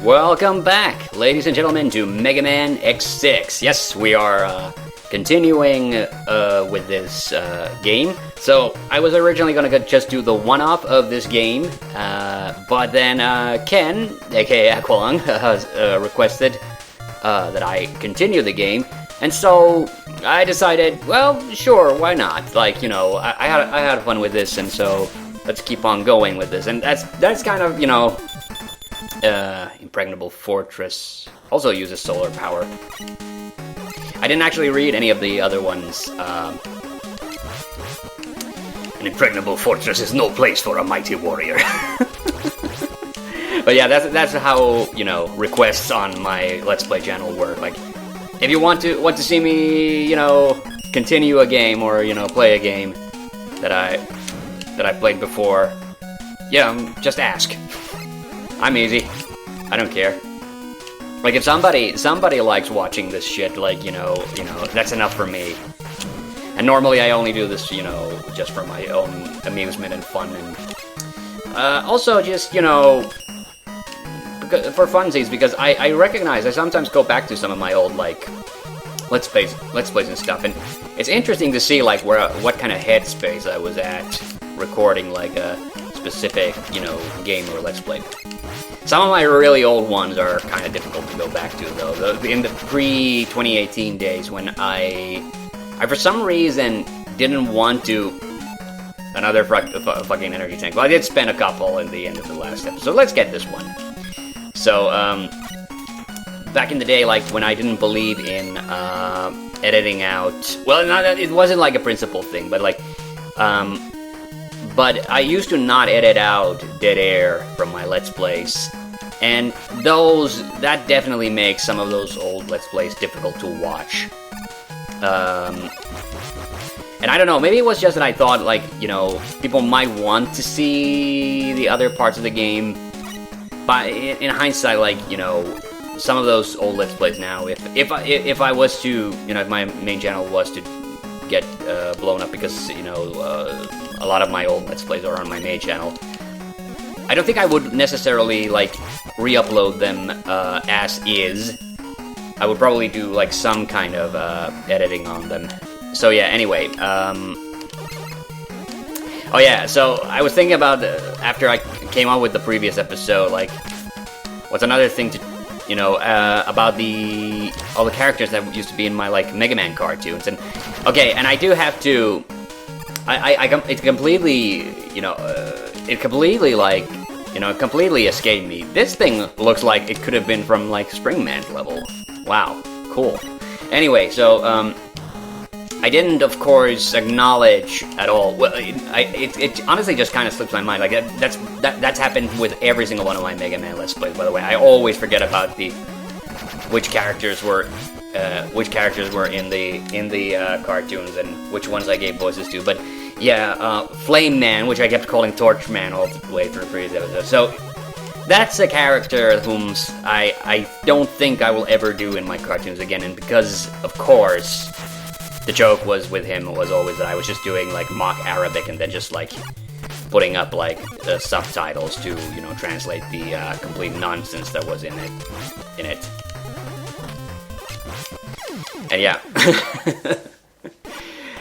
Welcome back, ladies and gentlemen, to Mega Man X6. Yes, we are continuing with this game. So, I was originally going to just do the one-off of this game, but then Ken, aka Aqualung, has requested that I continue the game, and so I decided, well, sure, why not? Like, you know, I had fun with this, and so let's keep on going with this. And that's kind of, you know, Impregnable Fortress also uses solar power. I didn't actually read any of the other ones. An impregnable fortress is no place for a mighty warrior. But yeah, that's how, you know, requests on my Let's Play channel work. Like, if you want to see me, you know, continue a game or, you know, play a game that I played before, yeah, just ask. I'm easy. I don't care. Like, if somebody likes watching this shit, like, you know, that's enough for me. And normally I only do this, you know, just for my own amusement and fun, and also just, you know, for funsies, because I recognize I sometimes go back to some of my old, like, Let's Plays and stuff, and it's interesting to see, like, what kind of headspace I was at recording, like, a specific, you know, game or Let's Play. Some of my really old ones are kind of difficult to go back to, though. In the pre-2018 days, when I for some reason didn't want to another fucking energy tank. Well, I did spend a couple in the end of the last episode. So let's get this one. So, back in the day, like, when I didn't believe in editing out... Well, it wasn't like a principle thing, but like... But I used to not edit out dead air from my Let's Plays, and that definitely makes some of those old Let's Plays difficult to watch. And I don't know, maybe it was just that I thought, like, you know, people might want to see the other parts of the game, but in hindsight, like, you know, some of those old Let's Plays now, if I was to, you know, if my main channel was to get blown up, because, you know, a lot of my old Let's Plays are on my main channel, I don't think I would necessarily, like, re-upload them as is. I would probably do, like, some kind of editing on them. So yeah, anyway, oh yeah, so I was thinking about, after I came on with the previous episode, like, what's another thing to, you know, about all the characters that used to be in my, like, Mega Man cartoons, and, okay, and I do have to, it completely, you know, it completely, like, you know, it completely escaped me. This thing looks like it could have been from, like, Springman's level. Wow, cool. Anyway, so, I didn't, of course, acknowledge at all. Well, it honestly just kind of slips my mind. Like, that's happened with every single one of my Mega Man Let's Plays, by the way. I always forget about which characters were in the cartoons and which ones I gave voices to. But yeah, Flame Man, which I kept calling Torch Man all the way through the previous episode. So that's a character whom I don't think I will ever do in my cartoons again. And because, of course, the joke was with him was always that I was just doing, like, mock Arabic and then just, like, putting up, like, the subtitles to, you know, translate the complete nonsense that was in it. And yeah.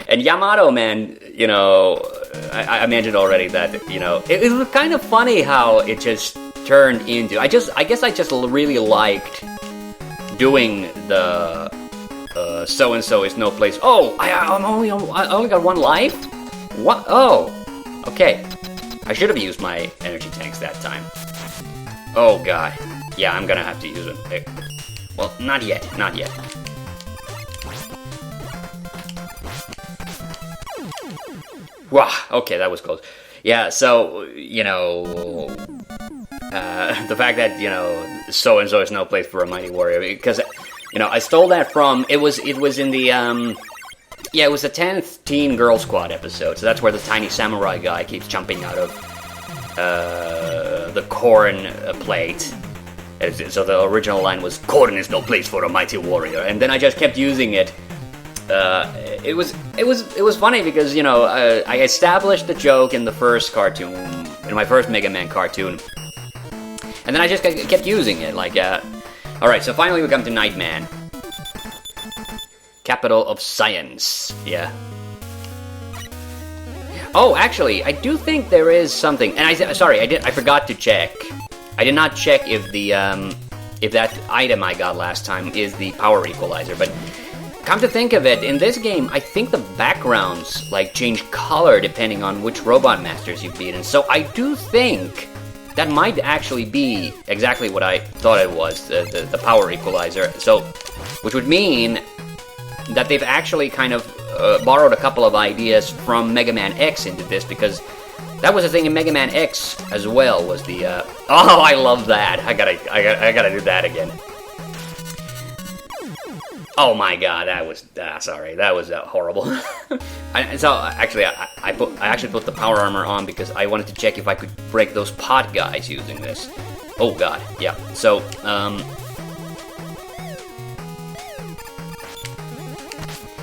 And Yamato, man, you know, I mentioned already that, you know, it was kind of funny how it just turned into... I guess I just really liked doing the... so-and-so is no place... Oh, I only got one life? What? Oh, okay. I should have used my energy tanks that time. Oh, God. Yeah, I'm gonna have to use them. Well, not yet. Wow, okay, that was close. Yeah, so, you know... the fact that, you know, so-and-so is no place for a mighty warrior, because... You know, I stole that from, it was in the, yeah, it was the 10th Teen Girl Squad episode, so that's where the tiny samurai guy keeps jumping out of, the corn plate. So the original line was, "Corn is no place for a mighty warrior," and then I just kept using it. It was funny because, you know, I established the joke in the first cartoon, in my first Mega Man cartoon, And then I just kept using it, like, Alright, so finally we come to Nightman. Capital of Science, yeah. Oh, actually, I do think there is something, and I forgot to check. I did not check if the, if that item I got last time is the power equalizer, but come to think of it, in this game, I think the backgrounds, like, change color depending on which Robot Masters you've beaten, so I do think that might actually be exactly what I thought it was, the power equalizer, so, which would mean that they've actually kind of borrowed a couple of ideas from Mega Man X into this, because that was the thing in Mega Man X as well, was the, oh, I love that! I gotta do that again. Oh my god, that was, sorry, that was horrible. So, actually, I actually put the power armor on because I wanted to check if I could break those pot guys using this. Oh god, yeah, so,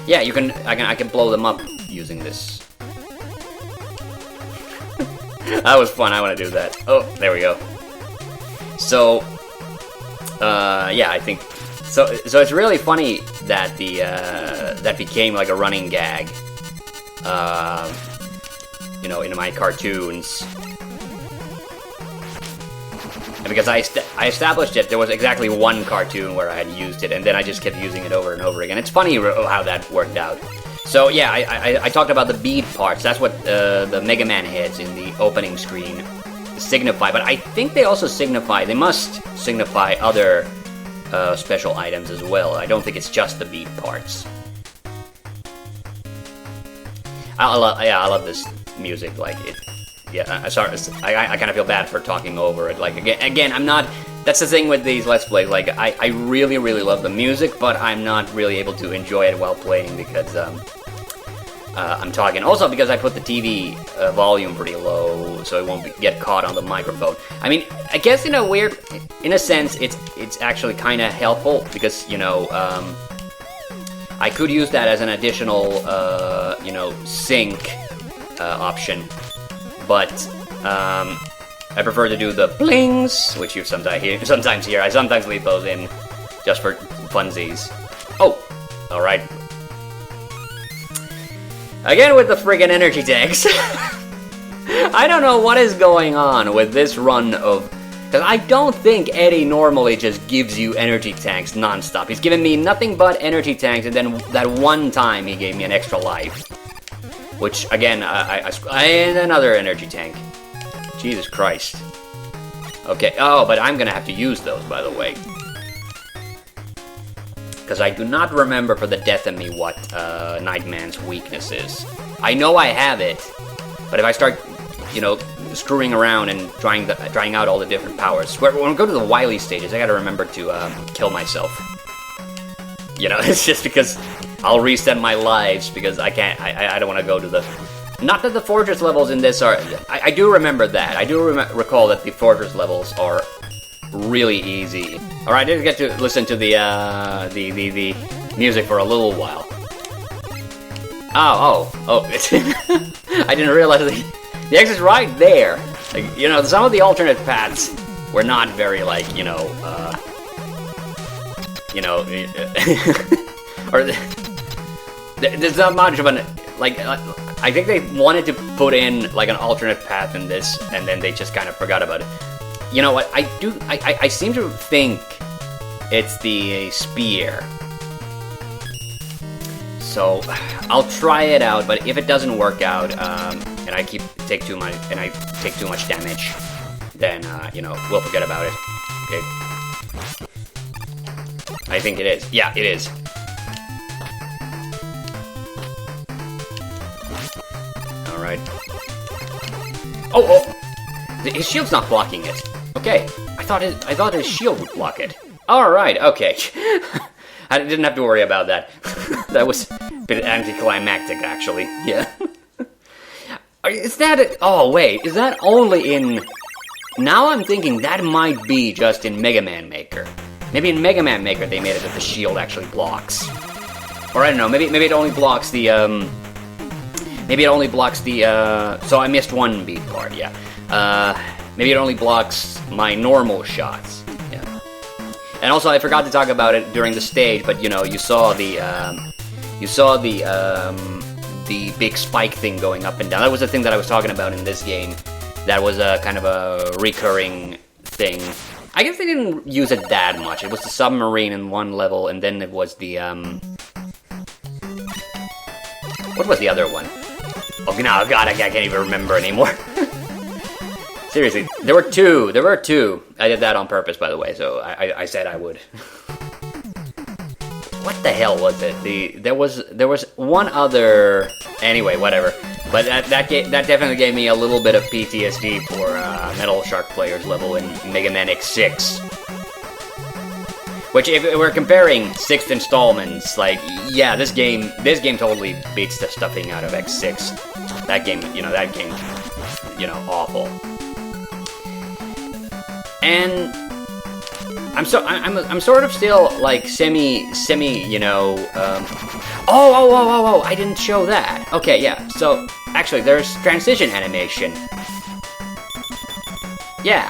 yeah, I can blow them up using this. That was fun, I want to do that. Oh, there we go. So, yeah, I think... So it's really funny that that became like a running gag, you know, in my cartoons. And because I established it, there was exactly one cartoon where I had used it, and then I just kept using it over and over again. It's funny how that worked out. So yeah, I talked about the bead parts. That's what the Mega Man heads in the opening screen signify. But I think they also signify, they must signify other special items as well. I don't think it's just the bead parts. I love this music. Like it. Yeah, sorry. I kind of feel bad for talking over it. Like again, I'm not. That's the thing with these Let's Plays. Like I really love the music, but I'm not really able to enjoy it while playing because I'm talking. Also because I put the TV volume pretty low, so it won't get caught on the microphone. I mean, I guess in a sense, it's actually kind of helpful because, you know, I could use that as an additional, you know, sync option, but I prefer to do the blings, which you sometimes hear. I sometimes leave those in just for funsies. Oh, all right. Again with the friggin' energy tanks. I don't know what is going on with this run of... Because I don't think Eddie normally just gives you energy tanks non-stop. He's given me nothing but energy tanks, and then that one time he gave me an extra life. Which, again, and another energy tank. Jesus Christ. Okay, oh, but I'm gonna have to use those, by the way. Because I do not remember for the death of me what Nightman's weakness is. I know I have it, but if I start, you know, screwing around and trying out all the different powers, when I go to the Wily stages, I gotta remember to kill myself. You know, it's just because I'll reset my lives because I can't. I don't want to go to the. Not that the fortress levels in this are. I do remember that. I do recall that the fortress levels are really easy. Alright, I didn't get to listen to the music for a little while. Oh. I didn't realize the exit's right there. Like, you know, some of the alternate paths were not very, like, you know, or there's not much of an, like, I think they wanted to put in, like, an alternate path in this, and then they just kind of forgot about it. You know what, I seem to think it's the spear. So, I'll try it out, but if it doesn't work out, and I take too much damage, then, you know, we'll forget about it. Okay. I think it is. Yeah, it is. Alright. Oh! His shield's not blocking it. Okay. I thought his shield would block it. Alright, okay. I didn't have to worry about that. That was a bit anticlimactic, actually. Yeah. Is that... Oh, wait. Is that only in... Now I'm thinking that might be just in Mega Man Maker. Maybe in Mega Man Maker they made it that the shield actually blocks. Or I don't know, maybe it only blocks the, Maybe it only blocks the, So I missed one beat part, yeah. Maybe it only blocks my normal shots. Yeah. And also, I forgot to talk about it during the stage, but you know, you saw the big spike thing going up and down. That was the thing that I was talking about in this game. That was a kind of a recurring thing. I guess they didn't use it that much. It was the submarine in one level, and then it was the what was the other one? Oh no, God, I can't even remember anymore. Seriously, there were two. There were two. I did that on purpose, by the way. So I said I would. What the hell was it? There was one other. Anyway, whatever. But that definitely gave me a little bit of PTSD for Metal Shark Player's level in Mega Man X6. Which, if we're comparing 6th installments, like, yeah, this game totally beats the stuffing out of X6. That game, awful. And I'm sort of still like semi, oh, I didn't show that. Okay, yeah. So actually, there's transition animation. Yeah,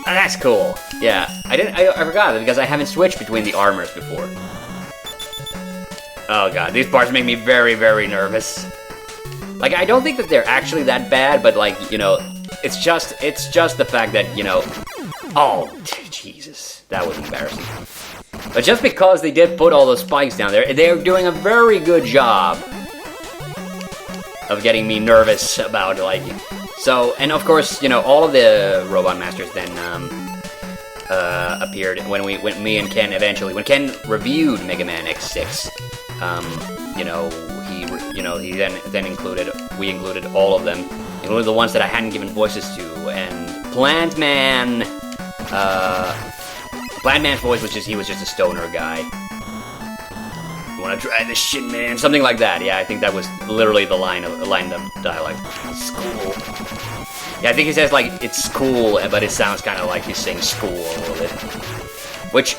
that's cool. Yeah, I forgot it because I haven't switched between the armors before. Oh god, these parts make me very, very nervous. Like, I don't think that they're actually that bad, but like, it's just the fact that, oh, Jesus, that was embarrassing. But just because they did put all those spikes down there, they're doing a very good job of getting me nervous about, like, so, and of course, all of the Robot Masters then, appeared when me and Ken eventually, when Ken reviewed Mega Man X6, he then we included all of them, including the ones that I hadn't given voices to, and Plant Man's voice, he was just a stoner guy. You wanna try this shit, man? Something like that. Yeah, I think that was literally the line of dialogue. It's cool. Yeah, I think he says like it's cool, but it sounds kind of like he's saying school a little bit. Which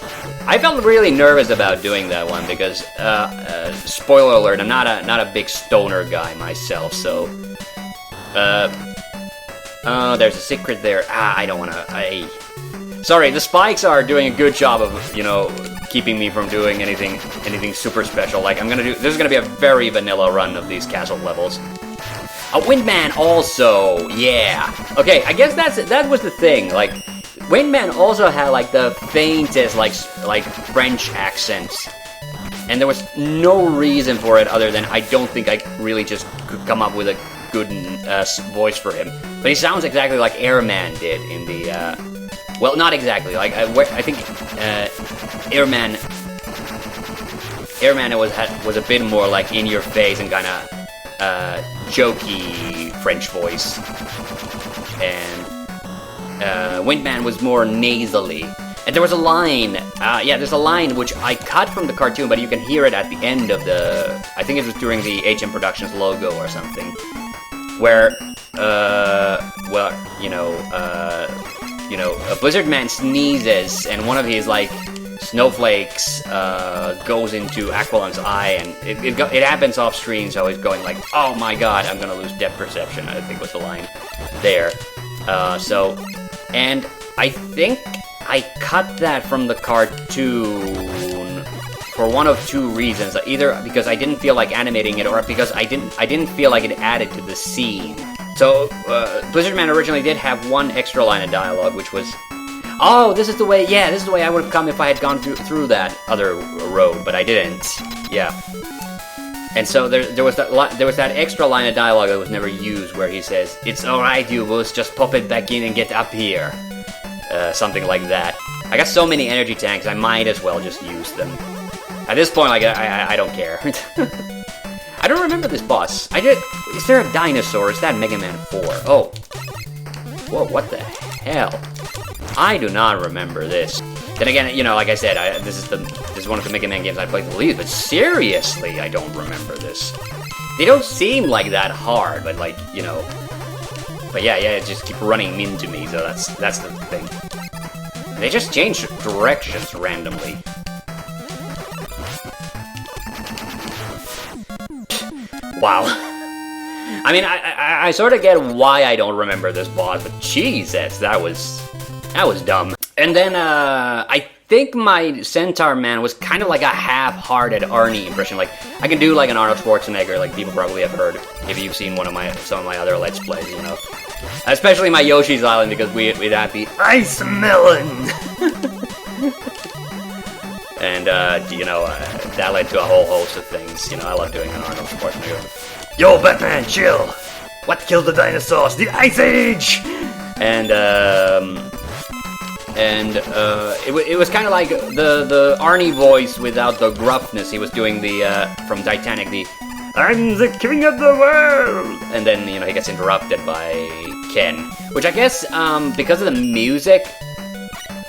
I felt really nervous about doing that one because, spoiler alert, I'm not a big stoner guy myself. So, there's a secret there. I don't wanna. Sorry, the spikes are doing a good job of, keeping me from doing anything super special. Like, this is gonna be a very vanilla run of these castle levels. Windman also, yeah. Okay, I guess that was the thing. Like, Windman also had like the faintest like French accents, and there was no reason for it other than I don't think I really just could come up with a good voice for him. But he sounds exactly like Airman did in the. Well, not exactly. Like I think Airman was a bit more like in your face and kind of jokey French voice, and Windman was more nasally. And there was a line. There's a line which I cut from the cartoon, but you can hear it at the end of the. I think it was during the HM Productions logo or something, where Blizzard Man sneezes, and one of his, like, snowflakes goes into Aqualung's eye, and it happens off screen, so he's going like, oh my god, I'm gonna lose depth perception, I think was the line there. And I think I cut that from the cartoon for one of two reasons. Either because I didn't feel like animating it, or because I didn't feel like it added to the scene. So, Blizzard Man originally did have one extra line of dialogue, which was, oh, this is the way I would have come if I had gone through that other road, but I didn't. Yeah. And so there was that extra line of dialogue that was never used, where he says, "It's alright, you wolves, just pop it back in and get up here." Something like that. I got so many energy tanks, I might as well just use them. At this point, like, I don't care. I don't remember this boss. Is there a dinosaur? Is that Mega Man 4? Oh. Whoa, what the hell? I do not remember this. Then again, like I said, this is one of the Mega Man games I played the least, but seriously, I don't remember this. They don't seem like that hard, but like, but yeah, it just keep running into me, so that's the thing. They just change directions randomly. Wow. I mean, I sort of get why I don't remember this boss, but Jesus, that was dumb. And then I think my Centaur Man was kind of like a half-hearted Arnie impression. Like, I can do like an Arnold Schwarzenegger, like people probably have heard if you've seen some of my other Let's Plays, you know. Especially my Yoshi's Island, because we'd have the Ice Melon! And, you know, that led to a whole host of things. You know, I love doing an Arnold Schwarzenegger. Yo, Batman, chill! What killed the dinosaurs? The Ice Age! And, it was kind of like the Arnie voice without the gruffness. He was doing the, from Titanic, the I'm the king of the world! And then, you know, he gets interrupted by Ken. Which I guess, because of the music,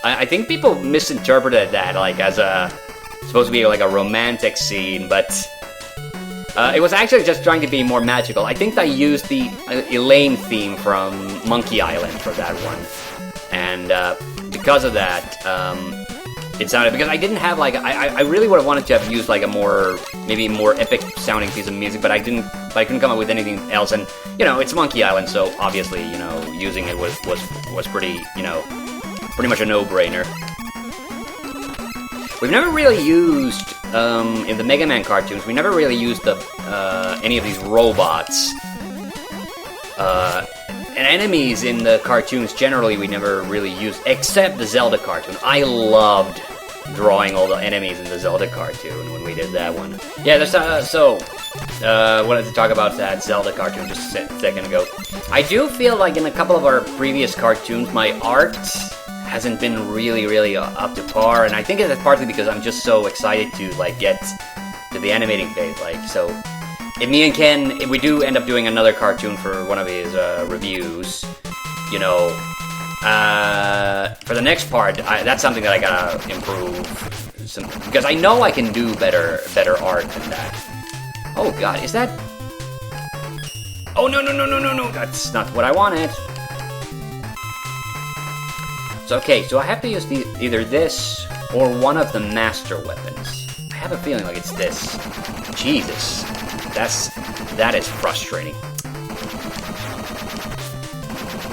I think people misinterpreted that, like, as supposed to be like a romantic scene, but it was actually just trying to be more magical. I think I used the Elaine theme from Monkey Island for that one. And, because of that, it sounded, because I didn't have like, I really would have wanted to have used like a maybe more epic sounding piece of music, but I couldn't come up with anything else, and, you know, it's Monkey Island, so obviously, you know, using it was pretty, you know, pretty much a no-brainer. We've never really used, in the Mega Man cartoons, we never really used any of these robots, and enemies in the cartoons, generally, we never really used, except the Zelda cartoon. I loved drawing all the enemies in the Zelda cartoon when we did that one. Yeah, wanted to talk about that Zelda cartoon just a second ago. I do feel like in a couple of our previous cartoons, my art hasn't been really up to par, and I think it's partly because I'm just so excited to, like, get to the animating phase, like, so... If me and Ken, if we do end up doing another cartoon for one of his reviews, you know, for the next part, that's something that I gotta improve, because I know I can do better art than that. Oh god, is that... Oh, no, that's not what I wanted. So, okay, so I have to use either this or one of the master weapons. I have a feeling like it's this. Jesus. That is frustrating.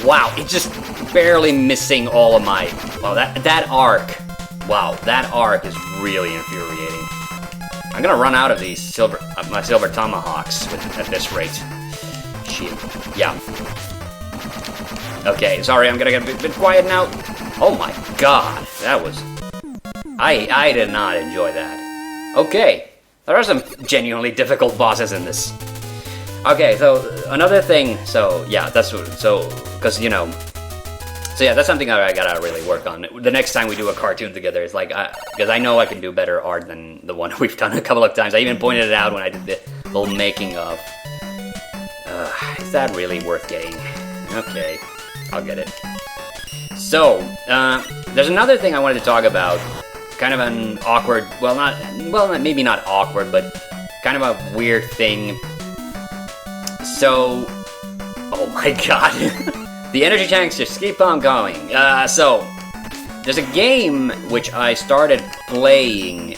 Wow, it's just barely missing all of my... Oh, that arc. Wow, that arc is really infuriating. I'm gonna run out of these my silver tomahawks at this rate. Shit. Yeah. Okay, sorry, I'm gonna get a bit quiet now. Oh my god, that was... I did not enjoy that. Okay. There are some genuinely difficult bosses in this. Okay, so another thing, so yeah, because, you know, so yeah, that's something that I gotta really work on. The next time we do a cartoon together, it's like, because I know I can do better art than the one we've done a couple of times. I even pointed it out when I did the little making of. Is that really worth getting? Okay, I'll get it. So, there's another thing I wanted to talk about. Kind of an awkward, maybe not awkward, but kind of a weird thing. So, oh my god. The energy tanks just keep on going. So, there's a game which I started playing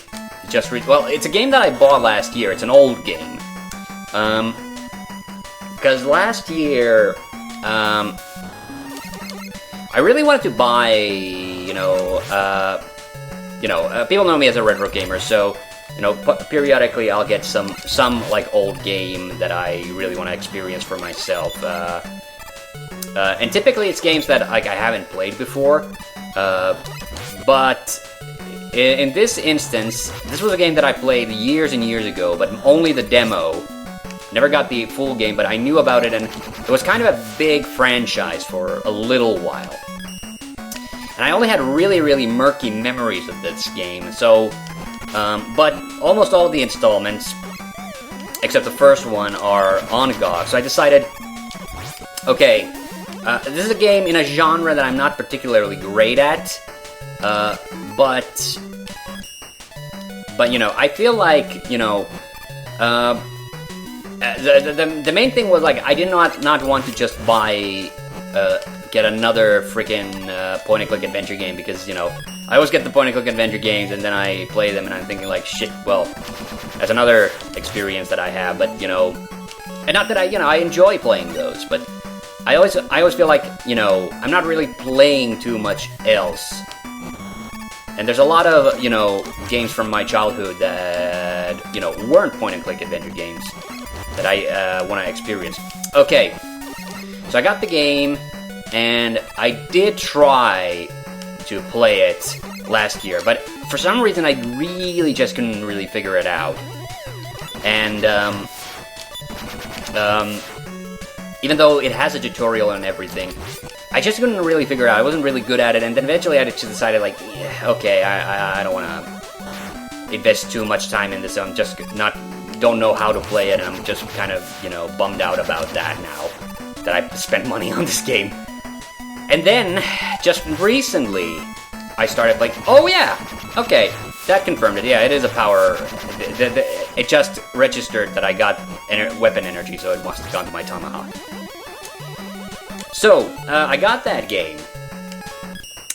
well, it's a game that I bought last year. It's an old game. Because last year, I really wanted to buy, people know me as a retro gamer, so, periodically I'll get some like, old game that I really want to experience for myself. And typically it's games that, like, I haven't played before, but in this instance, this was a game that I played years and years ago, but only the demo. Never got the full game, but I knew about it, and it was kind of a big franchise for a little while. And I only had really murky memories of this game, so, but almost all of the installments, except the first one, are on GOG, so I decided, okay, this is a game in a genre that I'm not particularly great at, but, I feel like, the main thing was, like, I did not want to just buy, get another freaking point-and-click adventure game, because, I always get the point-and-click adventure games, and then I play them, and I'm thinking, like, shit, well, that's another experience that I have, but, And not that I enjoy playing those, but I always feel like, I'm not really playing too much else. And there's a lot of, games from my childhood that, weren't point-and-click adventure games that I want to experience. Okay, so I got the game, and I did try to play it last year, but for some reason I really just couldn't really figure it out. And, even though it has a tutorial and everything, I just couldn't really figure it out. I wasn't really good at it, and then eventually I just decided, like, yeah, okay, I don't want to invest too much time in this. I'm just don't know how to play it, and I'm just kind of, bummed out about that now, that I spent money on this game. And then, just recently, I started, like, oh yeah, okay, that confirmed it. Yeah, it is a power. It just registered that I got weapon energy, so it must have gone to my tomahawk. So, I got that game.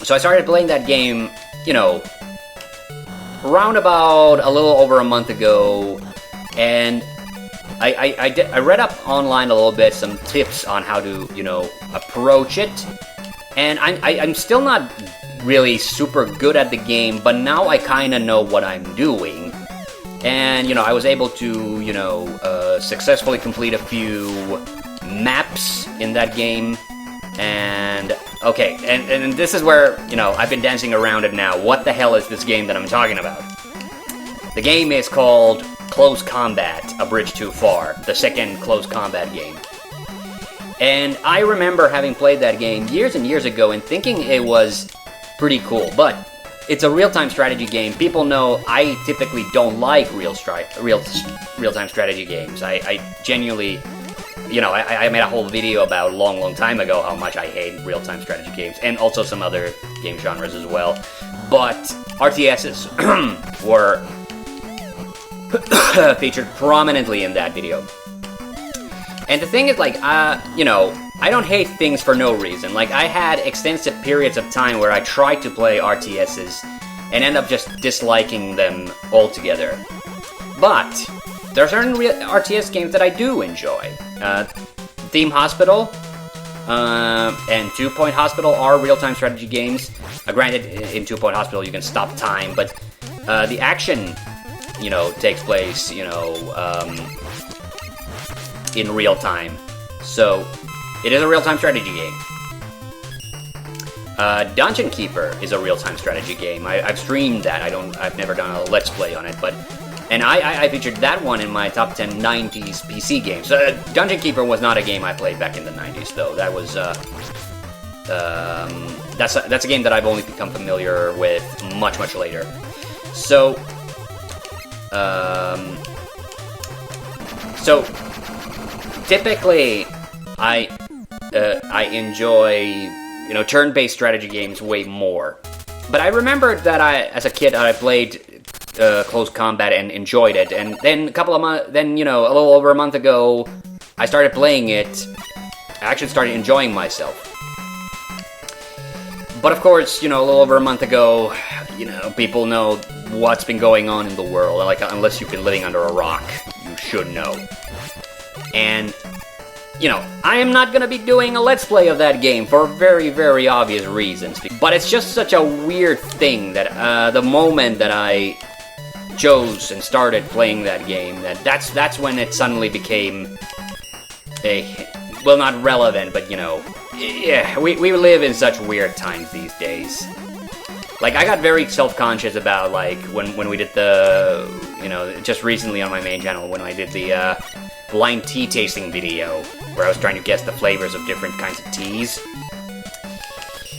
So I started playing that game, around about a little over a month ago, and I read up online a little bit, some tips on how to, approach it, and I'm still not really super good at the game, but now I kind of know what I'm doing. And, I was able to, successfully complete a few maps in that game. And, okay, and this is where, I've been dancing around it now. What the hell is this game that I'm talking about? The game is called Close Combat: A Bridge Too Far, the second Close Combat game. And I remember having played that game years and years ago and thinking it was pretty cool, but it's a real-time strategy game. People know I typically don't like real-time strategy games. I genuinely, I made a whole video about a long time ago how much I hate real-time strategy games, and also some other game genres as well. But RTSs were featured prominently in that video. And the thing is, like, I don't hate things for no reason. Like, I had extensive periods of time where I tried to play RTSs and end up just disliking them altogether. But there are certain RTS games that I do enjoy. Theme Hospital and 2 Point Hospital are real-time strategy games. Granted, in 2 Point Hospital you can stop time, but the action, takes place, in real time. So, it is a real-time strategy game. Dungeon Keeper is a real-time strategy game. I've streamed that. I've never done a Let's Play on it, and I featured that one in my top 10 90s PC games. Dungeon Keeper was not a game I played back in the 90s, though. That was, that's a game that I've only become familiar with much later. So, typically, I enjoy, turn-based strategy games way more. But I remembered that as a kid, I played Close Combat and enjoyed it. And then a little over a month ago, I started playing it. I actually started enjoying myself. But of course, a little over a month ago, people know what's been going on in the world. Like, unless you've been living under a rock, you should know. And, I am not gonna be doing a Let's Play of that game for very, very obvious reasons. But it's just such a weird thing that the moment that I chose and started playing that game, that's when it suddenly became not relevant, but, yeah, we live in such weird times these days. Like, I got very self-conscious about, like, when we did the, just recently on my main channel, when I did the, blind tea tasting video, where I was trying to guess the flavors of different kinds of teas.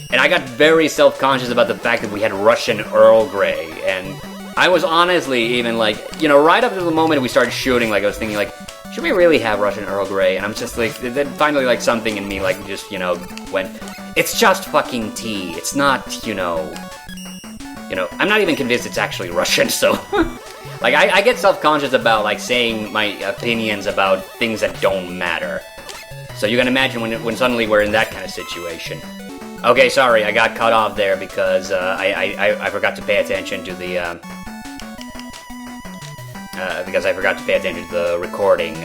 And I got very self-conscious about the fact that we had Russian Earl Grey, and I was honestly even like, right up to the moment we started shooting, like, I was thinking, like, should we really have Russian Earl Grey? And I'm just like, then finally, like, something in me, like, just, went, it's just fucking tea, it's not, I'm not even convinced it's actually Russian, so... Like, I get self-conscious about, like, saying my opinions about things that don't matter. So you can imagine when suddenly we're in that kind of situation. Okay, sorry, I got cut off there because I forgot to pay attention to the recording.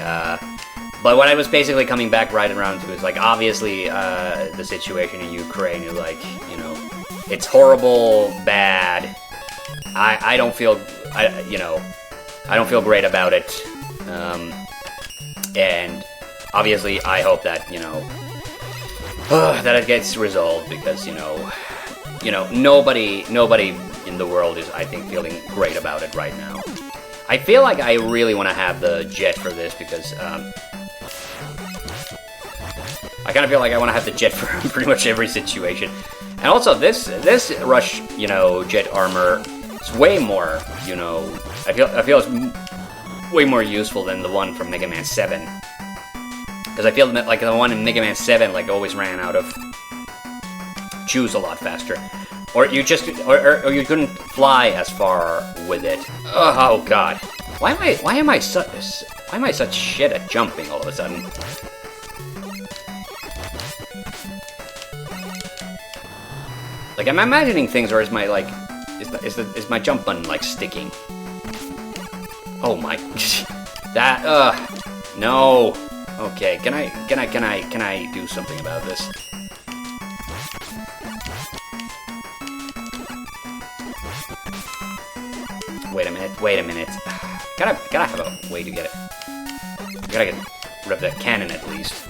But what I was basically coming back right around to is, like, obviously, the situation in Ukraine is, like, you know, it's horrible, bad. I don't feel, you know, I don't feel great about it. And obviously, I hope that, you know, that it gets resolved, because, you know, nobody in the world is, I think, feeling great about it right now. I feel like I really want to have the jet for this, because, I kind of feel like I want to have the jet for pretty much every situation. And also, this Rush, you know, jet armor is way more, you know, I feel it's way more useful than the one from Mega Man 7. Because I feel that, like, the one in Mega Man 7, like, always ran out of juice a lot faster. Or you just, or you couldn't fly as far with it. Oh god. Why am I such shit at jumping all of a sudden? Like, I'm imagining things, or is my, like, is my jump button, like, sticking? Oh my, that, no. Okay, can I do something about this? Wait a minute. Gotta have a way to get it. Gotta get rid of that cannon at least.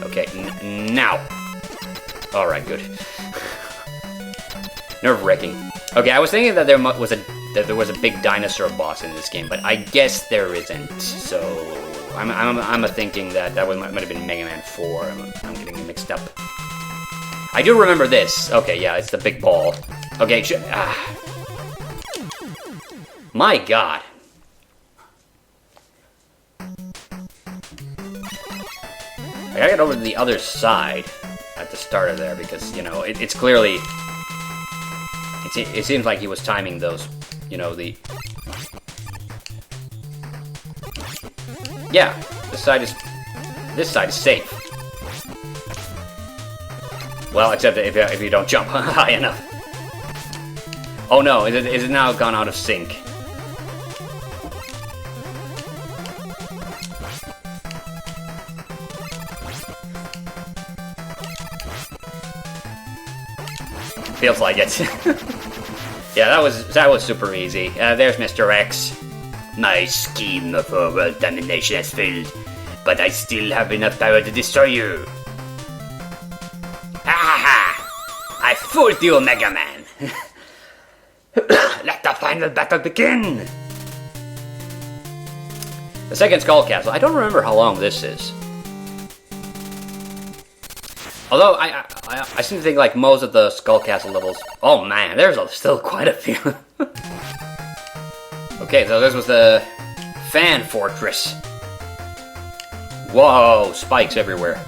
Okay, now. Alright, good. Nerve-wracking. Okay, I was thinking that there was a big dinosaur boss in this game, but I guess there isn't. So I'm thinking that might have been Mega Man 4. I'm getting it mixed up. I do remember this. Okay, yeah, it's the big ball. Okay, my god. I gotta get over to the other side at the start of there, because, you know, it's clearly... It seems like he was timing those, you know, the... Yeah, this side is safe. Well, except if you don't jump high enough. Oh no, is it now gone out of sync? Feels like it. Yeah, that was super easy. There's Mr. X. My scheme for world domination has failed, but I still have enough power to destroy you. Ha! I fooled you, Mega Man. Let the final battle begin. The second Skull Castle. I don't remember how long this is. Although, I seem to think, like, most of the Skull Castle levels... Oh, man, there's still quite a few. Okay, so this was the Fan Fortress. Whoa, spikes everywhere.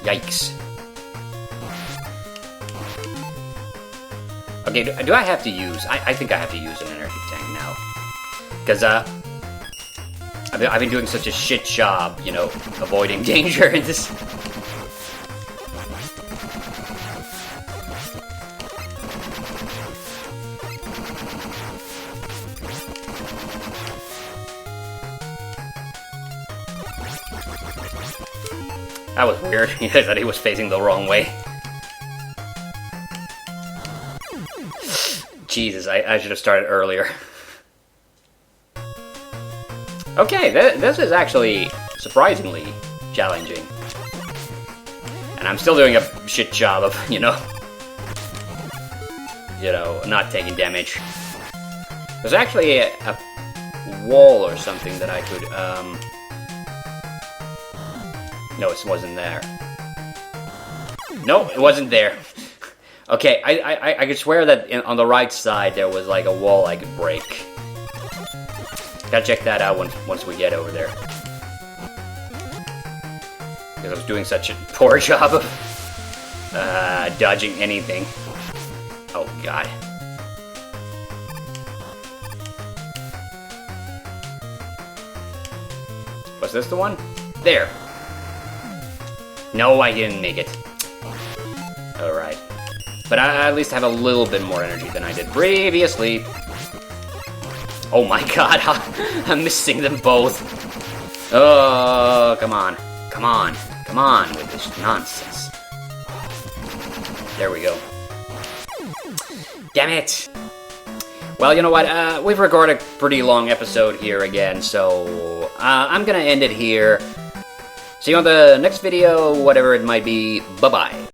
Yikes. Okay, do I have to use... I think I have to use an energy tank now. Because, I've been doing such a shit job, you know, avoiding danger in this... That was weird. That he was facing the wrong way. Jesus, I should have started earlier. Okay, this is actually surprisingly challenging. And I'm still doing a shit job of, you know, not taking damage. There's actually a wall or something that I could, No, it wasn't there. No, it wasn't there. Okay, I could swear that on the right side there was like a wall I could break. Gotta check that out once we get over there. Because I was doing such a poor job of dodging anything. Oh god. Was this the one? There. No, I didn't make it. Alright. But I at least have a little bit more energy than I did previously. Oh my god, I'm missing them both. Oh, come on. Come on. Come on with this nonsense. There we go. Damn it! Well, you know what? We've recorded a pretty long episode here again, so I'm gonna end it here. See you on the next video, whatever it might be. Bye-bye.